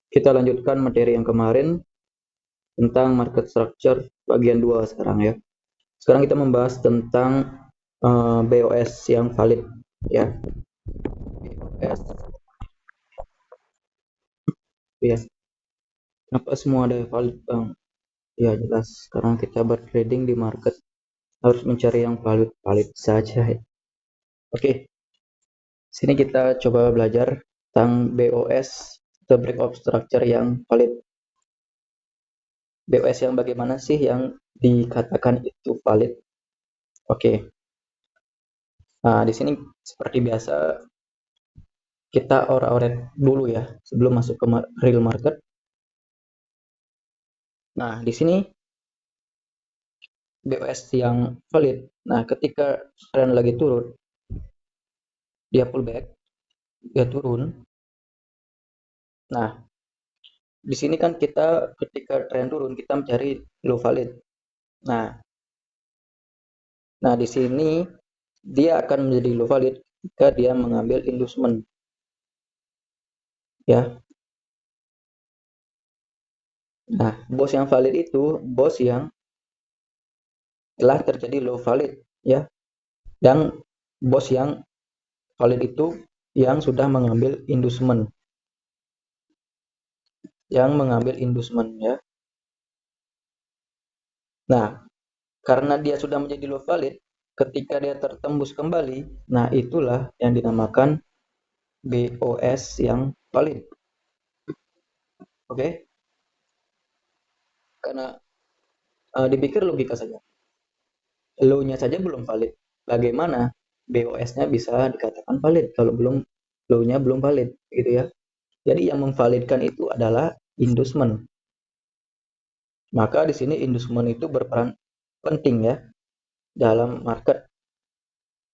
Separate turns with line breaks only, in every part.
Kita lanjutkan materi yang kemarin tentang market structure bagian 2 sekarang ya. Sekarang kita membahas tentang BOS yang valid ya. BOS ya. Kenapa semua ada valid, Bang? Ya jelas, sekarang kita bertrading di market harus mencari yang valid saja ya. Oke, sini kita coba belajar tentang BOS atau break of structure yang valid. BOS yang bagaimana sih yang dikatakan itu valid? Oke. Nah, di sini seperti biasa kita orek-orek dulu ya sebelum masuk ke real market. Nah, di sini BOS yang valid. Nah, ketika tren lagi turun, dia pullback, dia turun. Nah, di sini kan kita ketika tren turun kita mencari low valid. Nah, di sini dia akan menjadi low valid jika dia mengambil inducement. Ya. Nah, bos yang valid itu bos yang telah terjadi low valid ya. Dan bos yang valid itu yang sudah mengambil inducement. Yang mengambil inducement ya. Nah, karena dia sudah menjadi low valid, ketika dia tertembus kembali, nah itulah yang dinamakan BOS yang valid. Oke? Karena dipikir logika saja. Low-nya saja belum valid. Bagaimana BOS-nya bisa dikatakan valid kalau low-nya belum valid, gitu ya. Jadi yang memvalidkan itu adalah inducement. Maka di sini inducement itu berperan penting ya dalam market.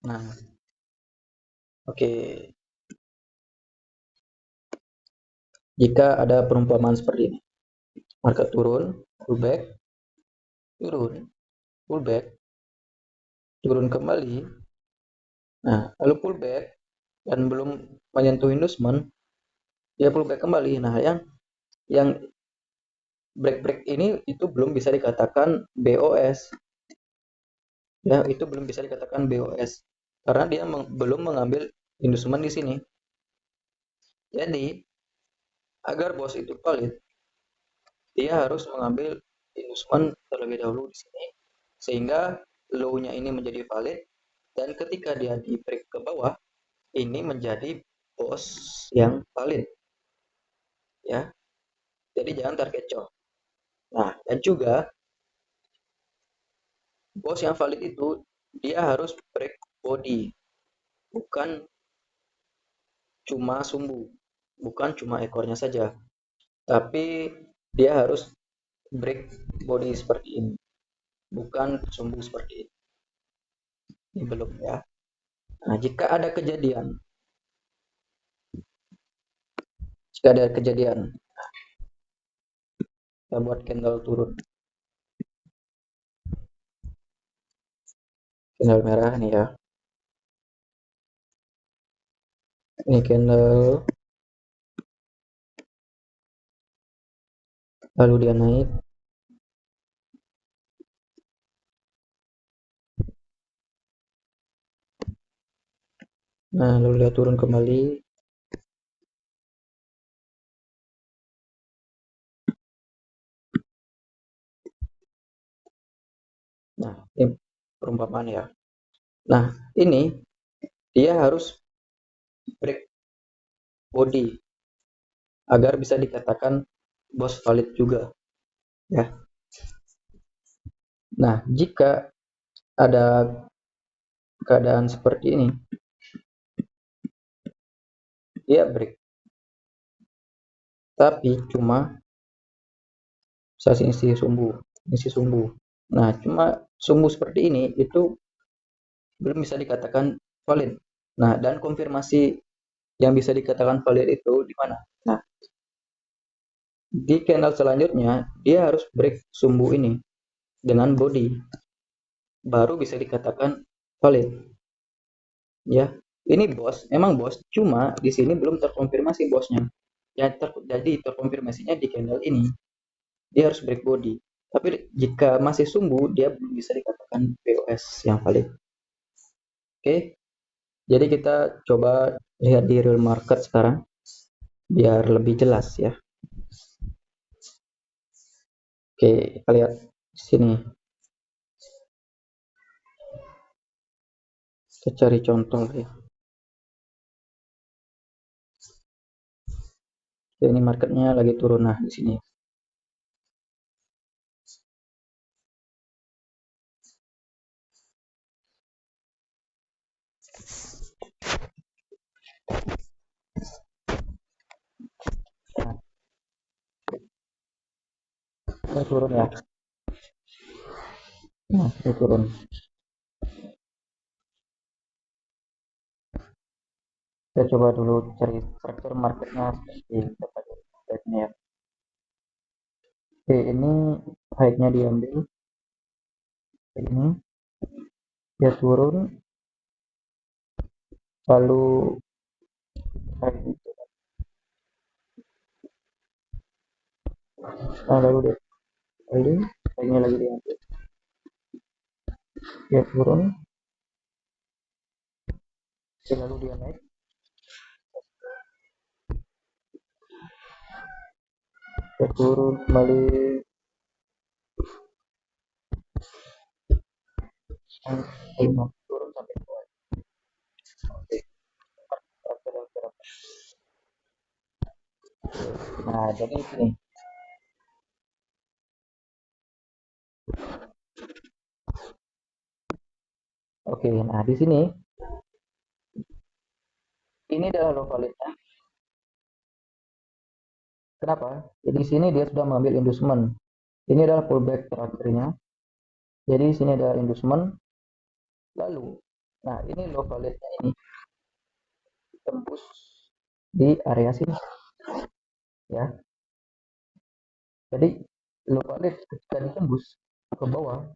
Nah, oke. Jika ada perumpamaan seperti ini, market turun, pullback, turun, pullback, turun kembali. Nah, lalu pullback dan belum menyentuh inducement, dia pullback kembali. Nah, yang break ini itu belum bisa dikatakan BOS. Ya, itu belum bisa dikatakan BOS karena dia belum mengambil inducement di sini. Jadi, agar bos itu valid, dia harus mengambil inducement terlebih dahulu di sini sehingga low-nya ini menjadi valid dan ketika dia di break ke bawah ini menjadi bos yang valid ya. Jadi jangan terkecoh. Nah, dan juga bos yang valid itu dia harus break body, bukan cuma sumbu, bukan cuma ekornya saja, tapi dia harus break body seperti ini, bukan sumbu seperti ini. Ini belum ya. Nah, jika ada kejadian, kita buat candle turun, candle merah nih ya. Ini candle, lalu dia naik. Nah, lalu dia turun kembali. Nah, ini perumpamaan ya. Nah, ini dia harus break body agar bisa dikatakan bos valid juga ya. Nah, jika ada keadaan seperti ini, dia break tapi cuma isi sumbu. Nah, cuma sumbu seperti ini itu belum bisa dikatakan valid. Nah, dan konfirmasi yang bisa dikatakan valid itu di mana? Nah, di candle selanjutnya dia harus break sumbu ini dengan body baru bisa dikatakan valid. Ya, ini bos, emang bos, cuma di sini belum terkonfirmasi bosnya. Jadi terkonfirmasinya di candle ini dia harus break body. Tapi jika masih sumbu, dia belum bisa dikatakan POS yang valid. Oke, jadi kita coba lihat di real market sekarang biar lebih jelas ya. Oke, kita lihat di sini. Kita cari contoh ya. Oke, ini marketnya lagi turun, nah di sini. Nah, ini turun ya. Nah, ini turun. Kita coba dulu cari struktur marketnya seperti ini ya. Oke, ini high-nya diambil. Ini dia turun, lalu high itu. Nah, lalu dia kembali, high-nya lagi diambil. Dia turun, lalu dia naik. Dia turun kembali. Turun sampai bawah. Oke, nah jadi ini. Oke, nah di sini ini adalah low validnya. Kenapa? Jadi di sini dia sudah mengambil inducement. Ini adalah pullback terakhirnya. Jadi di sini ada inducement. Lalu, nah ini low validnya ini tembus di area sini ya. Jadi low valid ketika ditembus ke bawah,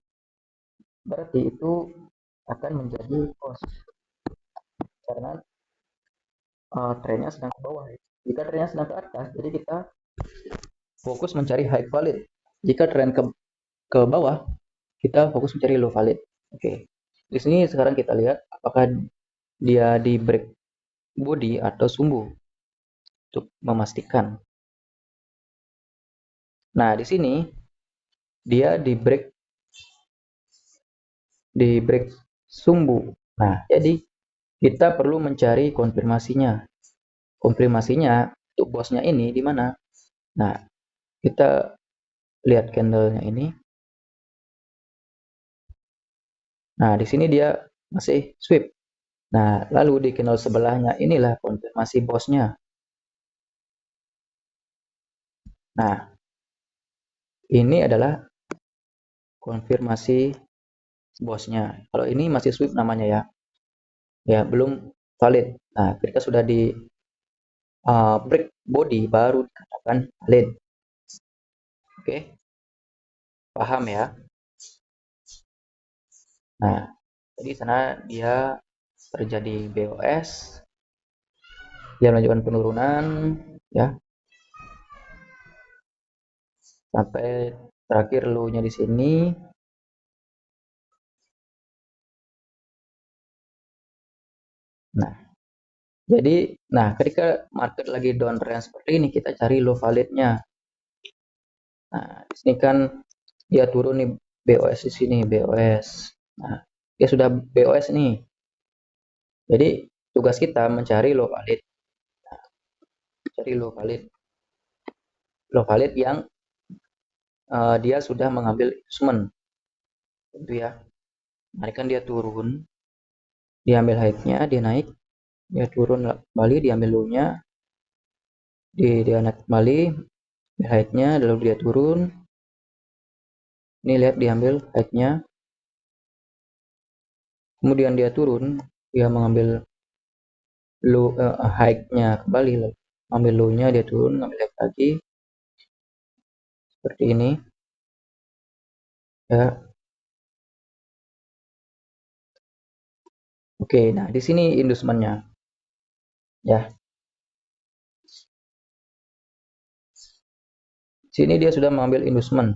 berarti itu akan menjadi cost karena trennya sedang ke bawah. Jika trennya sedang ke atas, jadi kita fokus mencari high valid. Jika tren ke bawah, kita fokus mencari low valid. Oke. Di sini sekarang kita lihat apakah dia di break body atau sumbu untuk memastikan. Nah, di sini dia di break sumbu. Nah, jadi kita perlu mencari konfirmasinya. Konfirmasinya untuk bosnya ini di mana? Nah, kita lihat candlenya ini. Nah, di sini dia masih sweep. Nah, lalu di candle sebelahnya inilah konfirmasi bosnya. Nah, ini adalah konfirmasi bosnya. Kalau ini masih sweep namanya ya. Ya, belum valid. Nah, ketika sudah di break body baru dikatakan valid. Oke, paham ya? Nah, jadi sana dia terjadi BOS, dia melanjutkan penurunan ya sampai terakhir low-nya di sini. Nah, jadi ketika market lagi downtrend seperti ini kita cari low validnya. Nah, di sini kan dia turun nih BOS di sini BOS. Nah, dia sudah BOS nih. Jadi tugas kita mencari low valid. Nah, cari low valid yang dia sudah mengambil inducement. Itu ya. Nah, kan dia turun, diambil high-nya, dia naik, dia turun kembali, diambil low-nya, dia naik kembali, high-nya, lalu dia turun. Ini lihat diambil high-nya, kemudian dia turun, dia mengambil low high-nya kembali, ambil low-nya, dia turun, ambil high lagi, seperti ini. Ya. Oke, nah di sini inducement-nya. Ya. Sini dia sudah mengambil inducement.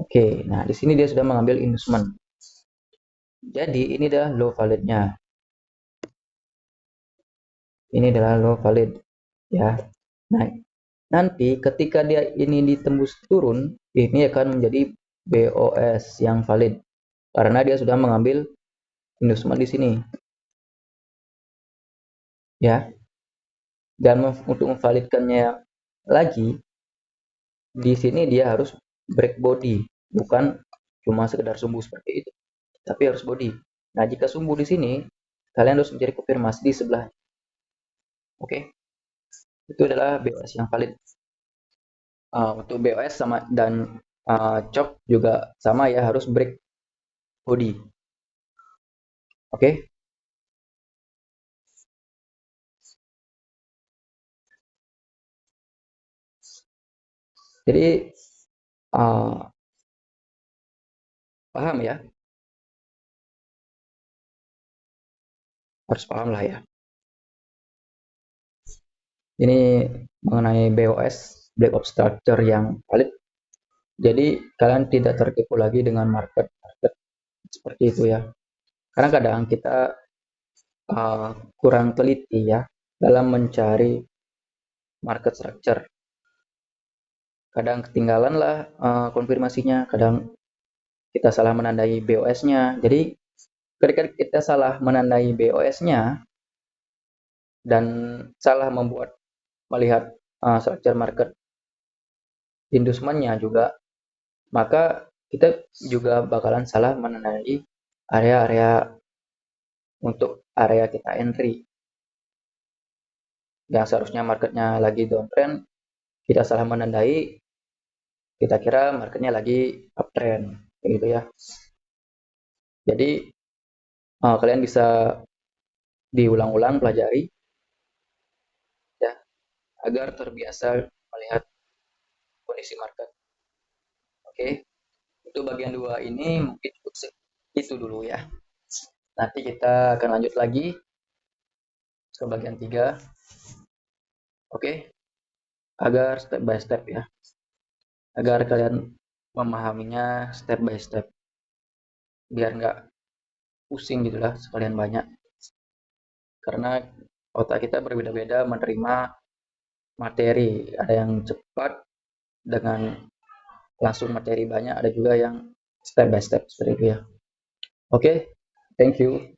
Oke, nah di sini dia sudah mengambil inducement. Jadi ini adalah low validnya. Ini adalah low valid ya. Nah, nanti ketika dia ini ditembus turun, ini akan menjadi BOS yang valid karena dia sudah mengambil inducement di sini. Ya. Dan untuk memvalidkannya lagi, di sini dia harus break body, bukan cuma sekedar sumbu seperti itu, tapi harus body. Nah, jika sumbu di sini, kalian harus mencari konfirmasi di sebelah. Oke, itu adalah BOS yang valid. Untuk BOS sama dan chop juga sama ya, harus break body. Oke, jadi uh, paham ya, harus paham lah ya. Ini mengenai BOS, Black Ops Structure yang valid. Jadi kalian tidak tertipu lagi dengan market seperti itu ya. Karena kadang kita kurang teliti ya dalam mencari market structure. Kadang ketinggalan lah konfirmasinya, kadang kita salah menandai BOS-nya. Jadi ketika kita salah menandai BOS-nya dan salah melihat structure market inducement-nya juga, maka kita juga bakalan salah menandai area-area untuk area kita entry. Yang seharusnya marketnya lagi downtrend, kita salah menandai, kita kira marketnya lagi uptrend, gitu ya. Jadi kalian bisa diulang-ulang pelajari ya, agar terbiasa melihat kondisi market. Oke, untuk bagian 2 ini mungkin cukup itu dulu ya. Nanti kita akan lanjut lagi ke bagian 3. Oke, agar step by step ya. Agar kalian memahaminya step by step. Biar nggak pusing gitulah sekalian banyak. Karena otak kita berbeda-beda menerima materi. Ada yang cepat dengan langsung materi banyak, ada juga yang step by step seperti itu ya. Oke, thank you.